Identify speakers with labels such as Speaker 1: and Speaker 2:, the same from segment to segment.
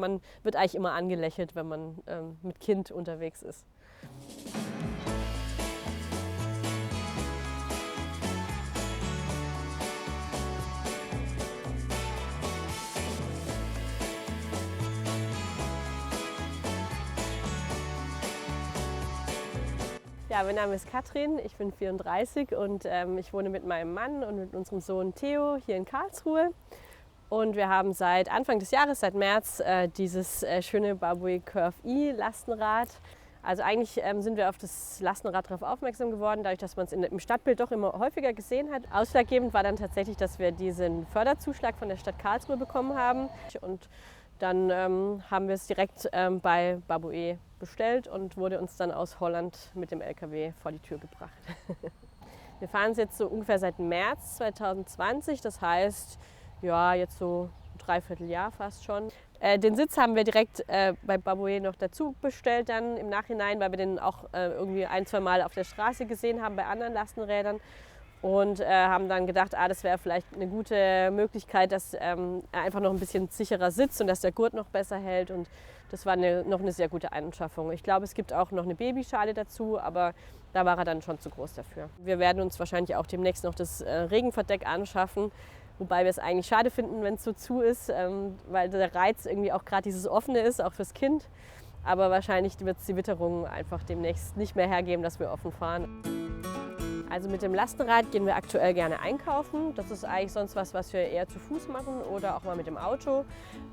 Speaker 1: man wird eigentlich immer angelächelt, wenn man mit Kind unterwegs ist. Ja, mein Name ist Katrin, ich bin 34 und ich wohne mit meinem Mann und mit unserem Sohn Theo hier in Karlsruhe. Und wir haben seit Anfang des Jahres, seit März, dieses schöne Barboué Curve E Lastenrad. Also eigentlich sind wir auf das Lastenrad darauf aufmerksam geworden, dadurch, dass man es im Stadtbild doch immer häufiger gesehen hat. Ausschlaggebend war dann tatsächlich, dass wir diesen Förderzuschlag von der Stadt Karlsruhe bekommen haben. Und dann haben wir es direkt bei Barboué bestellt und wurde uns dann aus Holland mit dem LKW vor die Tür gebracht. Wir fahren es jetzt so ungefähr seit März 2020, das heißt, ja, jetzt so ein Dreivierteljahr fast schon. Den Sitz haben wir direkt bei Barboué noch dazu bestellt dann im Nachhinein, weil wir den auch irgendwie ein-, zwei Mal auf der Straße gesehen haben bei anderen Lastenrädern. Und haben dann gedacht, das wäre vielleicht eine gute Möglichkeit, dass er einfach noch ein bisschen sicherer sitzt und dass der Gurt noch besser hält. Und das war noch eine sehr gute Anschaffung. Ich glaube, es gibt auch noch eine Babyschale dazu, aber da war er dann schon zu groß dafür. Wir werden uns wahrscheinlich auch demnächst noch das Regenverdeck anschaffen, wobei wir es eigentlich schade finden, wenn es so zu ist, weil der Reiz irgendwie auch gerade dieses Offene ist, auch fürs Kind. Aber wahrscheinlich wird es die Witterung einfach demnächst nicht mehr hergeben, dass wir offen fahren. Also mit dem Lastenrad gehen wir aktuell gerne einkaufen. Das ist eigentlich sonst was wir eher zu Fuß machen oder auch mal mit dem Auto.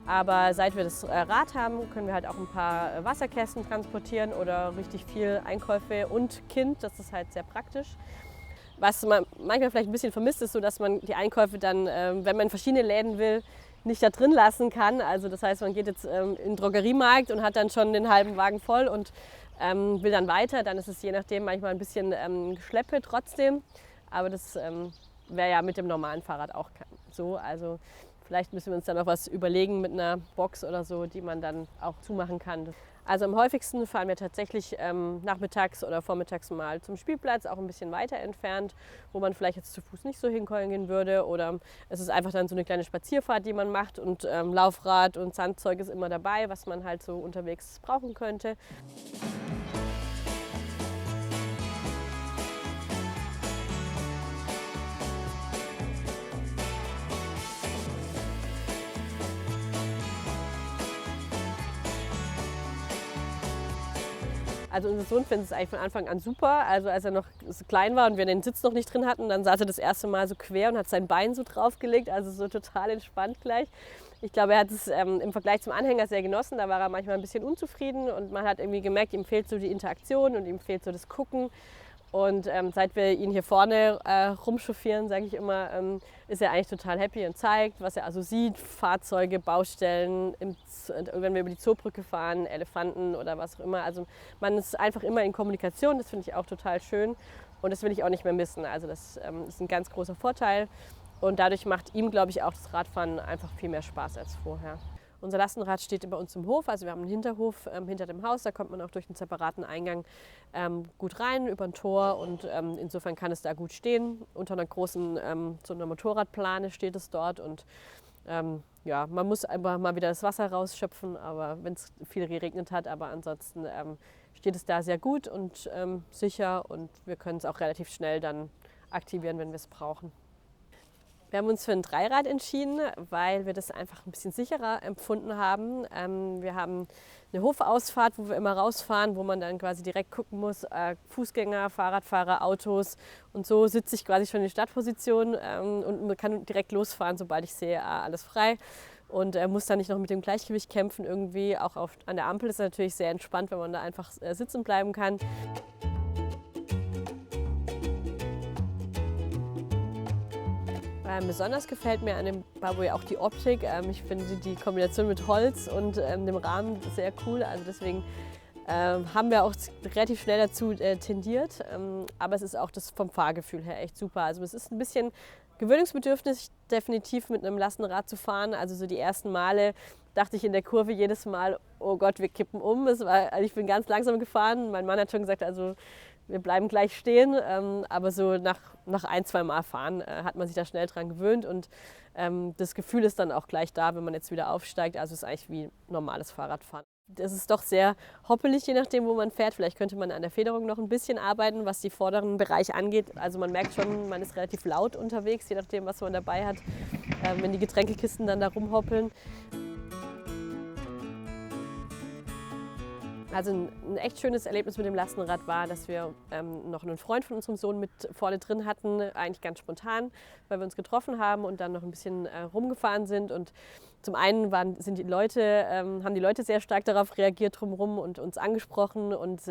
Speaker 1: Aber seit wir das Rad haben, können wir halt auch ein paar Wasserkästen transportieren oder richtig viel Einkäufe und Kind. Das ist halt sehr praktisch. Was man manchmal vielleicht ein bisschen vermisst, ist so, dass man die Einkäufe dann, wenn man in verschiedene Läden will, nicht da drin lassen kann. Also das heißt, man geht jetzt in den Drogeriemarkt und hat dann schon den halben Wagen voll und will dann weiter, dann ist es je nachdem manchmal ein bisschen Geschleppe trotzdem, aber das wäre ja mit dem normalen Fahrrad auch so. Also vielleicht müssen wir uns dann noch was überlegen mit einer Box oder so, die man dann auch zumachen kann. Also am häufigsten fahren wir tatsächlich nachmittags oder vormittags mal zum Spielplatz, auch ein bisschen weiter entfernt, wo man vielleicht jetzt zu Fuß nicht so hinkommen würde. Oder es ist einfach dann so eine kleine Spazierfahrt, die man macht und Laufrad und Sandzeug ist immer dabei, was man halt so unterwegs brauchen könnte. Also unser Sohn findet es eigentlich von Anfang an super. Also als er noch so klein war und wir den Sitz noch nicht drin hatten, dann saß er das erste Mal so quer und hat sein Bein so draufgelegt, also so total entspannt gleich. Ich glaube, er hat es im Vergleich zum Anhänger sehr genossen, da war er manchmal ein bisschen unzufrieden und man hat irgendwie gemerkt, ihm fehlt so die Interaktion und ihm fehlt so das Gucken. Und seit wir ihn hier vorne rumchauffieren, sage ich immer, ist er eigentlich total happy und zeigt, was er also sieht, Fahrzeuge, Baustellen, wenn wir über die Zoobrücke fahren, Elefanten oder was auch immer. Also man ist einfach immer in Kommunikation, das finde ich auch total schön und das will ich auch nicht mehr missen. Also das ist ein ganz großer Vorteil und dadurch macht ihm, glaube ich, auch das Radfahren einfach viel mehr Spaß als vorher. Unser Lastenrad steht bei uns im Hof, also wir haben einen Hinterhof hinter dem Haus, da kommt man auch durch einen separaten Eingang gut rein, über ein Tor und insofern kann es da gut stehen. Unter einer großen, so einer Motorradplane steht es dort und ja, man muss einfach mal wieder das Wasser rausschöpfen, aber wenn es viel geregnet hat, aber ansonsten steht es da sehr gut und sicher und wir können es auch relativ schnell dann aktivieren, wenn wir es brauchen. Wir haben uns für ein Dreirad entschieden, weil wir das einfach ein bisschen sicherer empfunden haben. Wir haben eine Hofausfahrt, wo wir immer rausfahren, wo man dann quasi direkt gucken muss, Fußgänger, Fahrradfahrer, Autos. Und so sitze ich quasi schon in Startposition und man kann direkt losfahren, sobald ich sehe, alles frei. Und muss dann nicht noch mit dem Gleichgewicht kämpfen irgendwie. Auch an der Ampel ist es natürlich sehr entspannt, wenn man da einfach sitzen bleiben kann. Besonders gefällt mir an dem Barboué auch die Optik. Ich finde die Kombination mit Holz und dem Rahmen sehr cool. Also deswegen haben wir auch relativ schnell dazu tendiert. Aber es ist auch das vom Fahrgefühl her echt super. Also es ist ein bisschen gewöhnungsbedürftig, definitiv mit einem Lastenrad zu fahren. Also so die ersten Male dachte ich in der Kurve jedes Mal, oh Gott, wir kippen um. Ich bin ganz langsam gefahren. Mein Mann hat schon gesagt, also wir bleiben gleich stehen, aber so nach ein, zwei Mal fahren hat man sich da schnell dran gewöhnt und das Gefühl ist dann auch gleich da, wenn man jetzt wieder aufsteigt. Also es ist eigentlich wie normales Fahrradfahren. Es ist doch sehr hoppelig, je nachdem, wo man fährt. Vielleicht könnte man an der Federung noch ein bisschen arbeiten, was die vorderen Bereiche angeht. Also man merkt schon, man ist relativ laut unterwegs, je nachdem, was man dabei hat, wenn die Getränkekisten dann da rumhoppeln. Also ein echt schönes Erlebnis mit dem Lastenrad war, dass wir noch einen Freund von unserem Sohn mit vorne drin hatten, eigentlich ganz spontan, weil wir uns getroffen haben und dann noch ein bisschen rumgefahren sind. Und zum einen haben die Leute sehr stark darauf reagiert drumherum und uns angesprochen und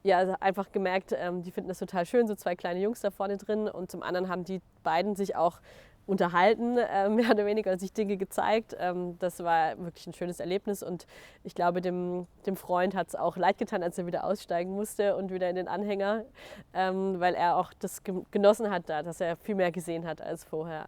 Speaker 1: ja, also einfach gemerkt, die finden das total schön, so zwei kleine Jungs da vorne drin. Und zum anderen haben die beiden sich auch unterhalten, mehr oder weniger, und sich Dinge gezeigt. Das war wirklich ein schönes Erlebnis und ich glaube, dem Freund hat es auch leid getan, als er wieder aussteigen musste und wieder in den Anhänger, weil er auch das genossen hat, da, dass er viel mehr gesehen hat als vorher.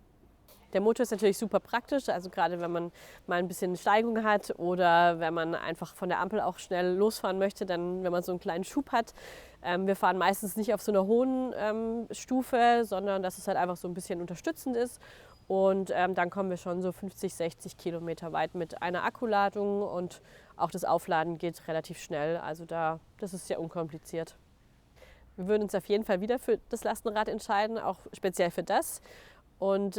Speaker 1: Der Motor ist natürlich super praktisch, also gerade wenn man mal ein bisschen Steigung hat oder wenn man einfach von der Ampel auch schnell losfahren möchte, dann wenn man so einen kleinen Schub hat. Wir fahren meistens nicht auf so einer hohen Stufe, sondern dass es halt einfach so ein bisschen unterstützend ist. Und dann kommen wir schon so 50, 60 Kilometer weit mit einer Akkuladung und auch das Aufladen geht relativ schnell. Also das ist sehr unkompliziert. Wir würden uns auf jeden Fall wieder für das Lastenrad entscheiden, auch speziell für das. Und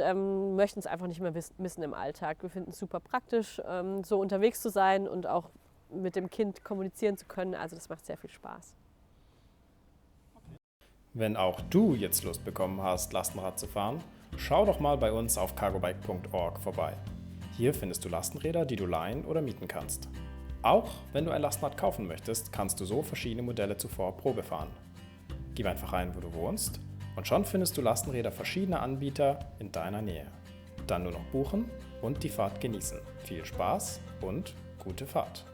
Speaker 1: möchten es einfach nicht mehr missen im Alltag. Wir finden es super praktisch, so unterwegs zu sein und auch mit dem Kind kommunizieren zu können. Also das macht sehr viel Spaß.
Speaker 2: Wenn auch du jetzt Lust bekommen hast, Lastenrad zu fahren, schau doch mal bei uns auf cargobike.org vorbei. Hier findest du Lastenräder, die du leihen oder mieten kannst. Auch wenn du ein Lastenrad kaufen möchtest, kannst du so verschiedene Modelle zuvor Probe fahren. Gib einfach ein, wo du wohnst, und schon findest du Lastenräder verschiedener Anbieter in deiner Nähe. Dann nur noch buchen und die Fahrt genießen. Viel Spaß und gute Fahrt!